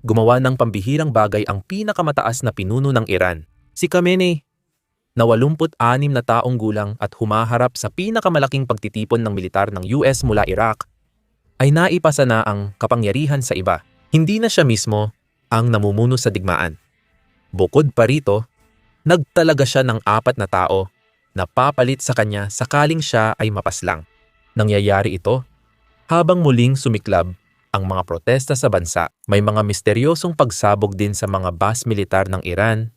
gumawa ng pambihirang bagay ang pinakamataas na pinuno ng Iran, si Khamenei, na 86 na taong gulang at humaharap sa pinakamalaking pagtitipon ng militar ng US mula Iraq, ay naipasa na ang kapangyarihan sa iba. Hindi na siya mismo ang namumuno sa digmaan. Bukod pa rito, nagtalaga siya ng 4 na tao na papalit sa kanya sakaling siya ay mapaslang. Nangyayari ito habang muling sumiklab ang mga protesta sa bansa. May mga misteryosong pagsabog din sa mga base militar ng Iran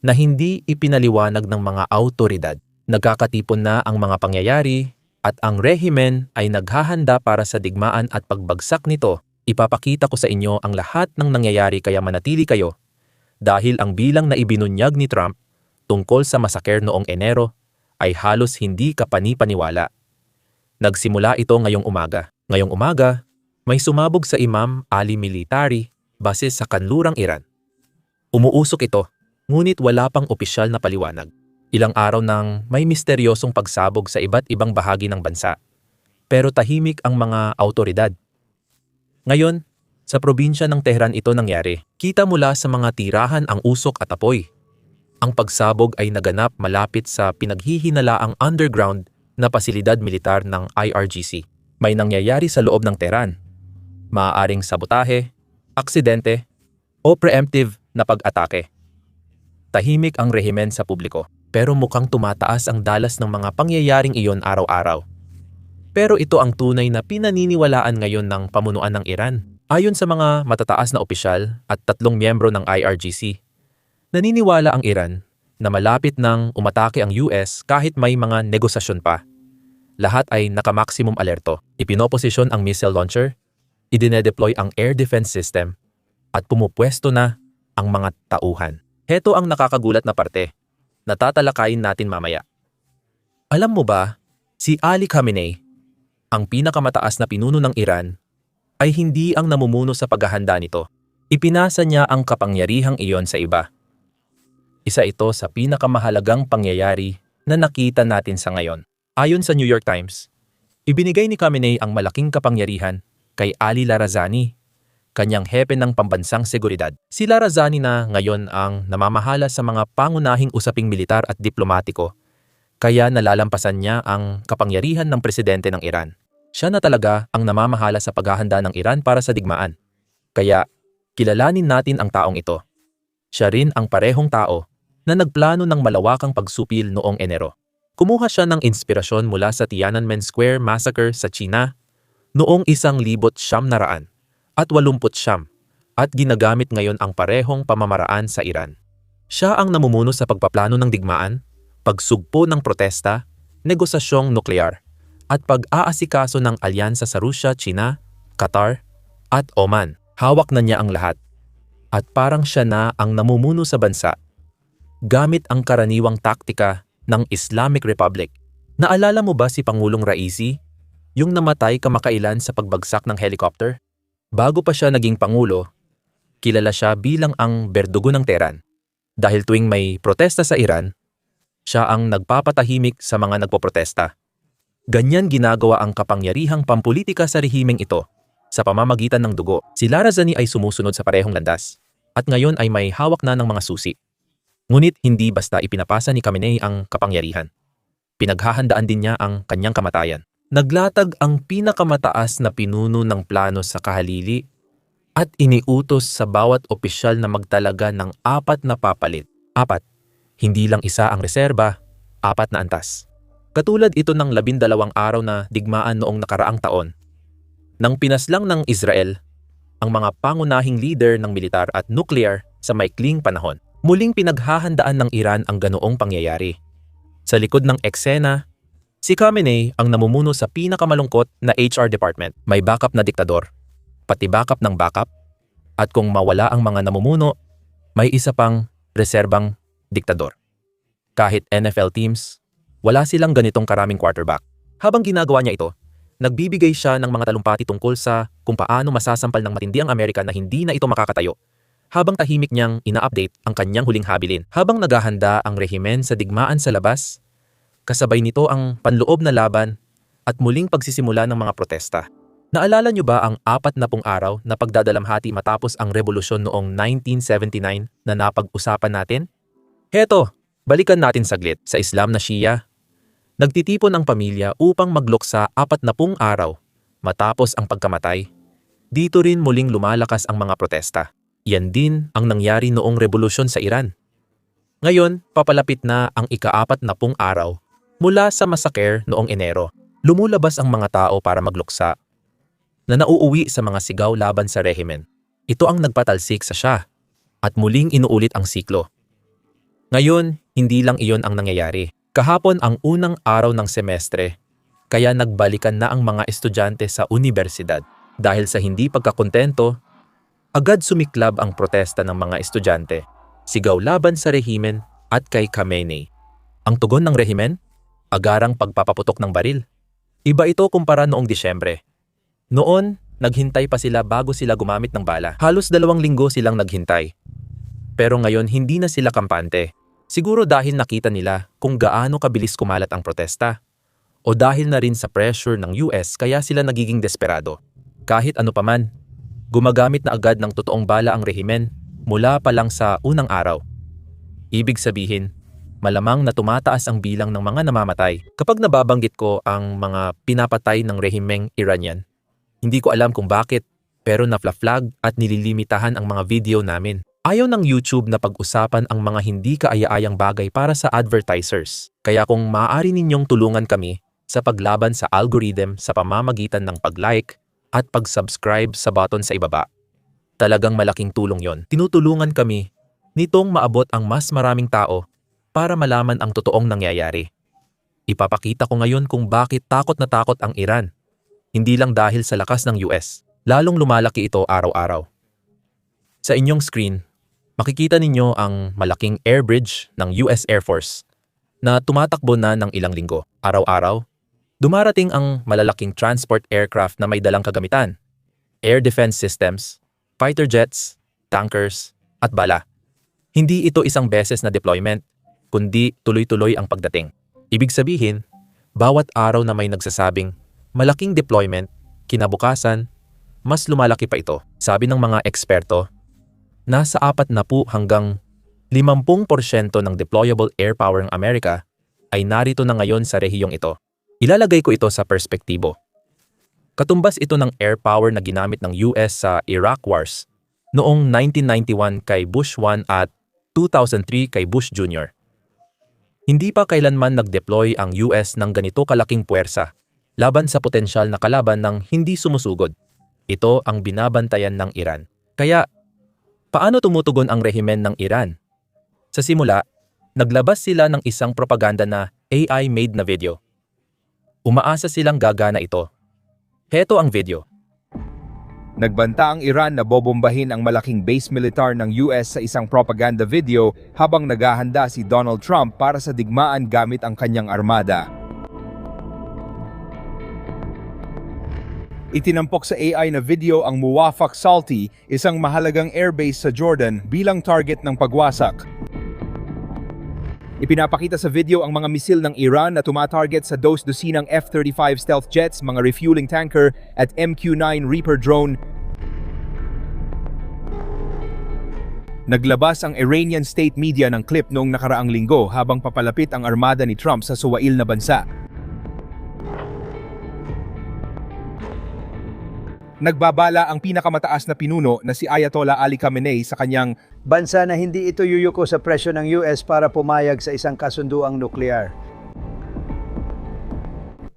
na hindi ipinaliwanag ng mga awtoridad. Nagkakatipon na ang mga pangyayari at ang rehimen ay naghahanda para sa digmaan at pagbagsak nito. Ipapakita ko sa inyo ang lahat ng nangyayari kaya manatili kayo dahil ang bilang na ibinunyag ni Trump tungkol sa masaker noong Enero ay halos hindi kapani-paniwala. Nagsimula ito ngayong umaga. Ngayong umaga, may sumabog sa Imam Ali Military base sa kanlurang Iran. Umuusok ito, ngunit wala pang opisyal na paliwanag. Ilang araw nang may misteryosong pagsabog sa iba't ibang bahagi ng bansa. Pero tahimik ang mga awtoridad. Ngayon, sa probinsya ng Tehran ito nangyari. Kita mula sa mga tirahan ang usok at apoy. Ang pagsabog ay naganap malapit sa pinaghihinalaang underground na pasilidad militar ng IRGC. May nangyayari sa loob ng Tehran. Maaaring sabotahe, aksidente, o preemptive na pag-atake. Tahimik ang rehimen sa publiko, pero mukhang tumataas ang dalas ng mga pangyayaring iyon araw-araw. Pero ito ang tunay na pinaniniwalaan ngayon ng pamunuan ng Iran. Ayon sa mga matataas na opisyal at 3 miyembro ng IRGC, naniniwala ang Iran na malapit nang umatake ang US kahit may mga negosasyon pa. Lahat ay naka-maximum alerto. Ipinoposisyon ang missile launcher, idinedeploy ang air defense system, at pumupwesto na ang mga tauhan. Heto ang nakakagulat na parte na tatalakayin natin mamaya. Alam mo ba, si Ali Khamenei, ang pinakamataas na pinuno ng Iran, ay hindi ang namumuno sa paghahanda nito. Ipinasa niya ang kapangyarihang iyon sa iba. Isa ito sa pinakamahalagang pangyayari na nakita natin sa ngayon. Ayon sa New York Times, ibinigay ni Khamenei ang malaking kapangyarihan kay Ali Larazani, kanyang hepe ng pambansang seguridad. Si Larazani na ngayon ang namamahala sa mga pangunahing usaping militar at diplomatiko, kaya nalalampasan niya ang kapangyarihan ng presidente ng Iran. Siya na talaga ang namamahala sa paghahanda ng Iran para sa digmaan. Kaya, kilalanin natin ang taong ito. Siya rin ang parehong tao na nagplano ng malawakang pagsupil noong Enero. Kumuha siya ng inspirasyon mula sa Tiananmen Square Massacre sa China noong 1989 at ginagamit ngayon ang parehong pamamaraan sa Iran. Siya ang namumuno sa pagpaplano ng digmaan, pagsugpo ng protesta, negosasyong nuklear, at pag-aasikaso ng alyansa sa Rusya, China, Qatar, at Oman. Hawak na niya ang lahat. At parang siya na ang namumuno sa bansa. Gamit ang karaniwang taktika ng Islamic Republic. Naalala mo ba si Pangulong Raisi, yung namatay kamakailan sa pagbagsak ng helicopter? Bago pa siya naging Pangulo, kilala siya bilang ang berdugo ng Tehran. Dahil tuwing may protesta sa Iran, siya ang nagpapatahimik sa mga nagpoprotesta. Ganyan ginagawa ang kapangyarihang pampulitika sa rehimeng ito sa pamamagitan ng dugo. Si Larazani ay sumusunod sa parehong landas at ngayon ay may hawak na ng mga susi. Ngunit hindi basta ipinapasa ni Khamenei ang kapangyarihan. Pinaghahandaan din niya ang kanyang kamatayan. Naglatag ang pinakamataas na pinuno ng plano sa kahalili at iniutos sa bawat opisyal na magtalaga ng 4 na papalit. 4. Hindi lang isa ang reserba, 4 na antas. Katulad ito ng 12 araw na digmaan noong nakaraang taon. Nang pinaslang ng Israel ang mga pangunahing leader ng militar at nuclear sa maikling panahon, muling pinaghahandaan ng Iran ang ganoong pangyayari. Sa likod ng eksena, si Khamenei ang namumuno sa pinakamalungkot na HR department. May backup na diktador, pati backup ng backup, at kung mawala ang mga namumuno, may isa pang reserbang diktador. Kahit NFL teams, wala silang ganitong karaming quarterback. Habang ginagawa niya ito, nagbibigay siya ng mga talumpati tungkol sa kung paano masasampal ng matindi ang Amerika na hindi na ito makakatayo. Habang tahimik niyang ina-update ang kanyang huling habilin. Habang naghahanda ang rehimen sa digmaan sa labas, kasabay nito ang panloob na laban at muling pagsisimula ng mga protesta. Naalala niyo ba ang 40 araw na pagdadalamhati matapos ang revolusyon noong 1979 na napag-usapan natin? Heto, balikan natin saglit sa Islam na Shia. Nagtitipon ang pamilya upang magluksa 40 araw matapos ang pagkamatay. Dito rin muling lumalakas ang mga protesta. Yan din ang nangyari noong revolusyon sa Iran. Ngayon, papalapit na ang ika-40 araw mula sa massacre noong Enero. Lumulabas ang mga tao para magluksa na nauuwi sa mga sigaw laban sa rehimen. Ito ang nagpatalsik sa Shah at muling inuulit ang siklo. Ngayon, hindi lang iyon ang nangyayari. Kahapon ang unang araw ng semestre, kaya nagbalikan na ang mga estudyante sa unibersidad. Dahil sa hindi pagkakontento, agad sumiklab ang protesta ng mga estudyante. Sigaw laban sa rehimen at kay Khamenei. Ang tugon ng rehimen? Agarang pagpapaputok ng baril. Iba ito kumpara noong Disyembre. Noon, naghintay pa sila bago sila gumamit ng bala. Halos 2 linggo silang naghintay. Pero ngayon hindi na sila kampante. Siguro dahil nakita nila kung gaano kabilis kumalat ang protesta. O dahil na rin sa pressure ng US kaya sila nagiging desperado. Kahit ano paman, gumagamit na agad ng totoong bala ang rehimen mula pa lang sa unang araw. Ibig sabihin, malamang na tumataas ang bilang ng mga namamatay. Kapag nababanggit ko ang mga pinapatay ng rehimeng Iranian, hindi ko alam kung bakit, pero na-flag at nililimitahan ang mga video namin. Ayaw ng YouTube na pag-usapan ang mga hindi kaaya-ayang bagay para sa advertisers. Kaya kung maaari ninyong tulungan kami sa paglaban sa algorithm sa pamamagitan ng pag-like at pag-subscribe sa button sa ibaba, talagang malaking tulong yon. Tinutulungan kami nitong maabot ang mas maraming tao para malaman ang totoong nangyayari. Ipapakita ko ngayon kung bakit takot na takot ang Iran. Hindi lang dahil sa lakas ng US, lalong lumalaki ito araw-araw. Sa inyong screen, makikita ninyo ang malaking air bridge ng US Air Force na tumatakbo na ng ilang linggo. Araw-araw, dumarating ang malalaking transport aircraft na may dalang kagamitan, air defense systems, fighter jets, tankers, at bala. Hindi ito isang beses na deployment, kundi tuloy-tuloy ang pagdating. Ibig sabihin, bawat araw na may nagsasabing malaking deployment, kinabukasan, mas lumalaki pa ito. Sabi ng mga eksperto, nasa 40 hanggang 50% ng deployable air power ng Amerika ay narito na ngayon sa rehiyong ito. Ilalagay ko ito sa perspektibo. Katumbas ito ng air power na ginamit ng US sa Iraq Wars noong 1991 kay Bush 1 at 2003 kay Bush Jr. Hindi pa kailanman nag-deploy ang US ng ganito kalaking puwersa laban sa potensyal na kalaban ng hindi sumusugod. Ito ang binabantayan ng Iran. Kaya, paano tumutugon ang rehimen ng Iran? Sa simula, naglabas sila ng isang propaganda na AI-made na video. Umaasa silang gagana ito. Heto ang video. Nagbanta ang Iran na bobombahin ang malaking base militar ng US sa isang propaganda video habang naghahanda si Donald Trump para sa digmaan gamit ang kanyang armada. Itinampok sa AI na video ang Muwafaq Salti, isang mahalagang airbase sa Jordan bilang target ng pagwasak. Ipinapakita sa video ang mga misil ng Iran na tumatarget sa dos-dosinang F-35 stealth jets, mga refueling tanker at MQ-9 Reaper drone. Naglabas ang Iranian state media ng clip noong nakaraang linggo habang papalapit ang armada ni Trump sa suwail na bansa. Nagbabala ang pinakamataas na pinuno na si Ayatollah Ali Khamenei sa kanyang bansa na hindi ito yuyuko sa presyo ng US para pumayag sa isang kasunduang nuklear.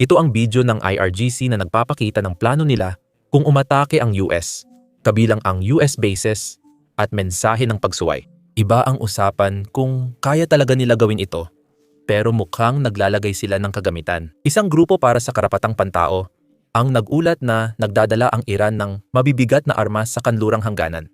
Ito ang video ng IRGC na nagpapakita ng plano nila kung umatake ang US, kabilang ang US bases at mensahe ng pagsuway. Iba ang usapan kung kaya talaga nila gawin ito, pero mukhang naglalagay sila ng kagamitan. Isang grupo para sa karapatang pantao ang nag-ulat na nagdadala ang Iran ng mabibigat na armas sa kanlurang hangganan.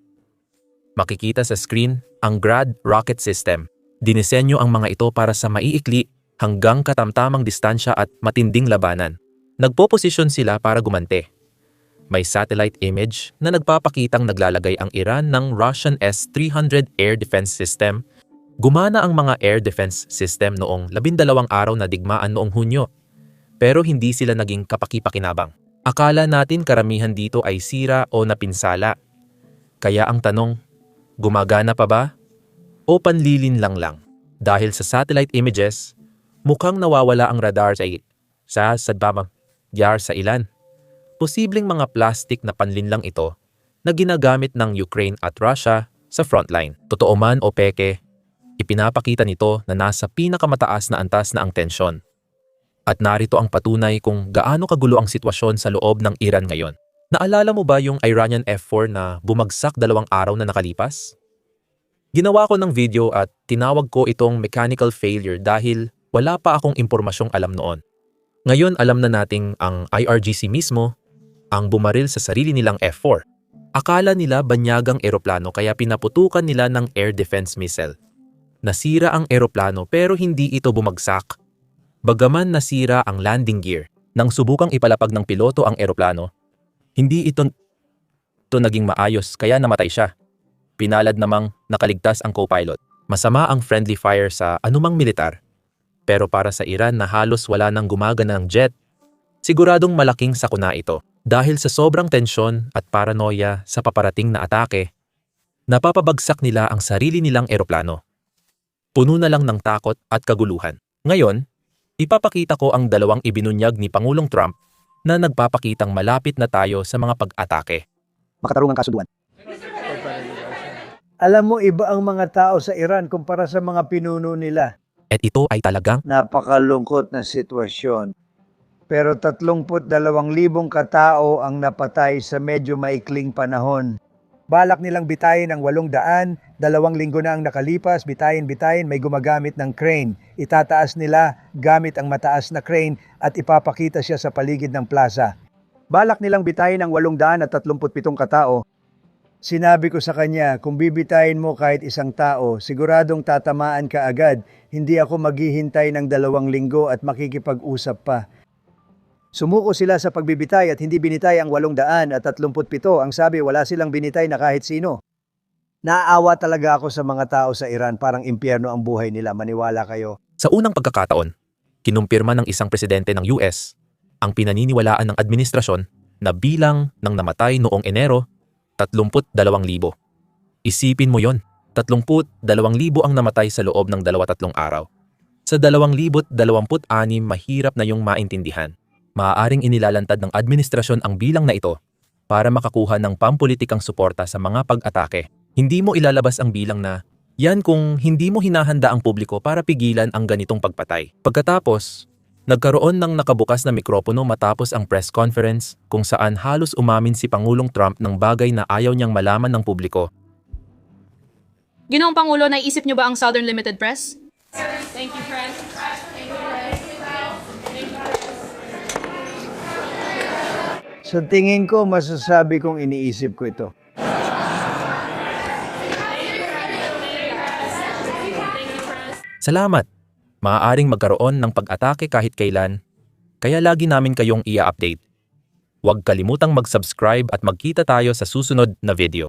Makikita sa screen ang Grad rocket system. Dinisenyo ang mga ito para sa maiikli hanggang katamtamang distansya at matinding labanan. Nagpoposisyon sila para gumante. May satellite image na nagpapakitang naglalagay ang Iran ng Russian S-300 air defense system. Gumana ang mga air defense system noong 12 araw na digmaan noong Hunyo. Pero hindi sila naging kapaki-pakinabang. Akala natin karamihan dito ay sira o napinsala. Kaya ang tanong, gumagana pa ba? O panlilin lang? Dahil sa satellite images, mukhang nawawala ang radar sa ilan. Posibleng mga plastic na panlinlang ito na ginagamit ng Ukraine at Russia sa frontline. Totoo man o peke, ipinapakita nito na nasa pinakamataas na antas na ang tensyon. At narito ang patunay kung gaano kagulo ang sitwasyon sa loob ng Iran ngayon. Naalala mo ba yung Iranian F-4 na bumagsak 2 araw na nakalipas? Ginawa ko ng video at tinawag ko itong mechanical failure dahil wala pa akong impormasyong alam noon. Ngayon alam na nating ang IRGC mismo ang bumaril sa sarili nilang F-4. Akala nila banyagang eroplano kaya pinaputukan nila ng air defense missile. Nasira ang eroplano pero hindi ito bumagsak. Bagaman nasira ang landing gear, nang subukang ipalapag ng piloto ang eroplano, hindi ito naging maayos kaya namatay siya. Pinalad namang nakaligtas ang co-pilot. Masama ang friendly fire sa anumang militar. Pero para sa Iran na halos wala nang gumagana ng jet, siguradong malaking sakuna ito. Dahil sa sobrang tensyon at paranoia sa paparating na atake, napapabagsak nila ang sarili nilang eroplano. Puno na lang ng takot at kaguluhan. Ngayon, ipapakita ko ang 2 ibinunyag ni Pangulong Trump na nagpapakitang malapit na tayo sa mga pag-atake. Makatarungang kasunduan. Alam mo, iba ang mga tao sa Iran kumpara sa mga pinuno nila. At ito ay talagang Napakalungkot na sitwasyon. Pero 32,000 katao ang napatay sa medyo maikling panahon. Balak nilang bitayin ang 800, 2 linggo na ang nakalipas, bitayin, may gumagamit ng crane. Itataas nila gamit ang mataas na crane at ipapakita siya sa paligid ng plaza. Balak nilang bitayin ang 837 katao. Sinabi ko sa kanya, kung bibitayin mo kahit isang tao, siguradong tatamaan ka agad. Hindi ako maghihintay ng 2 linggo at makikipag-usap pa. Sumuko sila sa pagbibitay at hindi binitay ang 837. Ang sabi, wala silang binitay na kahit sino. Naaawa talaga ako sa mga tao sa Iran, parang impyerno ang buhay nila, maniwala kayo. sa unang pagkakataon, kinumpirma ng isang presidente ng US ang pinaniniwalaan ng administrasyon na bilang ng namatay noong Enero, 32,000. Isipin mo yon, 32,000 ang namatay sa loob ng 2-3 araw. Sa 2026, mahirap na yung maintindihan. Maaaring inilalantad ng administrasyon ang bilang na ito para makakuha ng pampulitikang suporta sa mga pag-atake. Hindi mo ilalabas ang bilang na yan kung hindi mo hinahanda ang publiko para pigilan ang ganitong pagpatay. Pagkatapos, nagkaroon ng nakabukas na mikropono matapos ang press conference kung saan halos umamin si Pangulong Trump ng bagay na ayaw niyang malaman ng publiko. Ginoong Pangulo, naisip niyo ba ang Southern Limited Press? Thank you, friend. Sa tingin ko, masasabi kong iniisip ko ito. Salamat! Maaaring magkaroon ng pag-atake kahit kailan, kaya lagi namin kayong i-update. Huwag kalimutang mag-subscribe at magkita tayo sa susunod na video.